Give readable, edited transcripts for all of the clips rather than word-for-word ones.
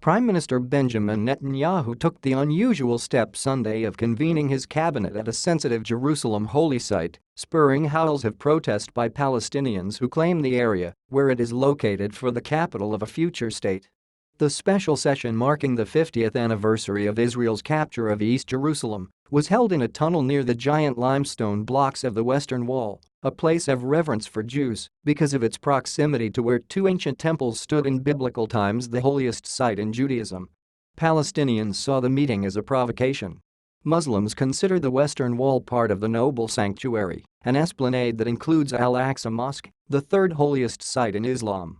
Prime Minister Benjamin Netanyahu took the unusual step Sunday of convening his cabinet at a sensitive Jerusalem holy site, spurring howls of protest by Palestinians who claim the area, where it is located, for the capital of a future state. The special session marking the 50th anniversary of Israel's capture of East Jerusalem was held in a tunnel near the giant limestone blocks of the Western Wall, a place of reverence for Jews because of its proximity to where two ancient temples stood in biblical times, the holiest site in Judaism. Palestinians saw the meeting as a provocation. Muslims consider the Western Wall part of the noble sanctuary, an esplanade that includes Al-Aqsa Mosque, the third holiest site in Islam.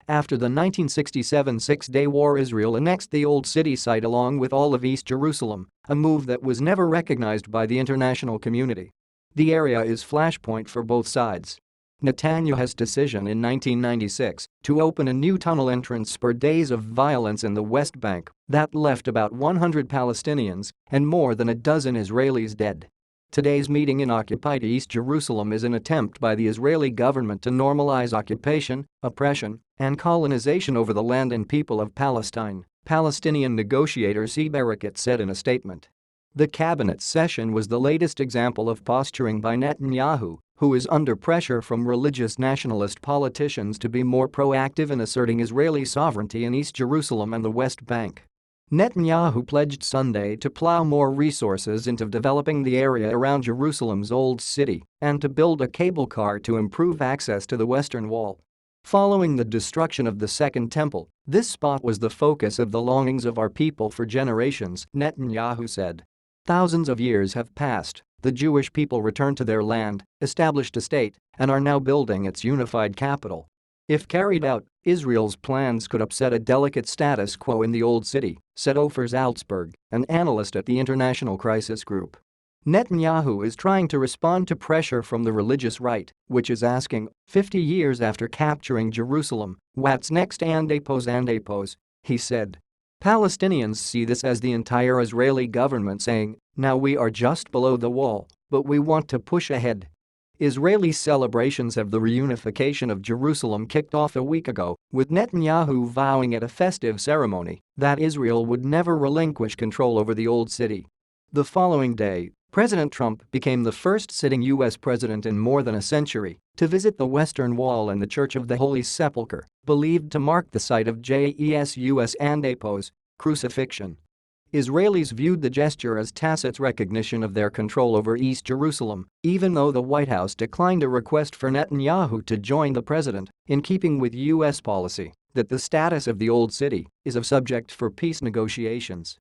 After the 1967 Six-Day War, Israel annexed the Old City site along with all of East Jerusalem, a move that was never recognized by the international community. The area is flashpoint for both sides. Netanyahu's decision in 1996 to open a new tunnel entrance spurred days of violence in the West Bank that left about 100 Palestinians and more than a dozen Israelis dead. Today's meeting in occupied East Jerusalem is an attempt by the Israeli government to normalize occupation, oppression, and colonization over the land and people of Palestine, Palestinian negotiator C. Barakat said in a statement. The cabinet session was the latest example of posturing by Netanyahu, who is under pressure from religious nationalist politicians to be more proactive in asserting Israeli sovereignty in East Jerusalem and the West Bank. Netanyahu pledged Sunday to plow more resources into developing the area around Jerusalem's Old City and to build a cable car to improve access to the Western Wall. Following the destruction of the Second Temple, this spot was the focus of the longings of our people for generations, Netanyahu said. Thousands of years have passed, the Jewish people returned to their land, established a state, and are now building its unified capital. If carried out, Israel's plans could upset a delicate status quo in the Old City, said Ofer Zaltzberg, an analyst at the International Crisis Group. Netanyahu is trying to respond to pressure from the religious right, which is asking, 50 years after capturing Jerusalem, what's next? Andepos, he said. Palestinians see this as the entire Israeli government saying, now we are just below the wall, but we want to push ahead. Israeli celebrations of the reunification of Jerusalem kicked off a week ago, with Netanyahu vowing at a festive ceremony that Israel would never relinquish control over the Old City. The following day, President Trump became the first sitting U.S. president in more than a century to visit the Western Wall and the Church of the Holy Sepulchre, believed to mark the site of Jesus' Andepos crucifixion. Israelis viewed the gesture as tacit recognition of their control over East Jerusalem, even though the White House declined a request for Netanyahu to join the president, in keeping with U.S. policy that the status of the Old City is a subject for peace negotiations.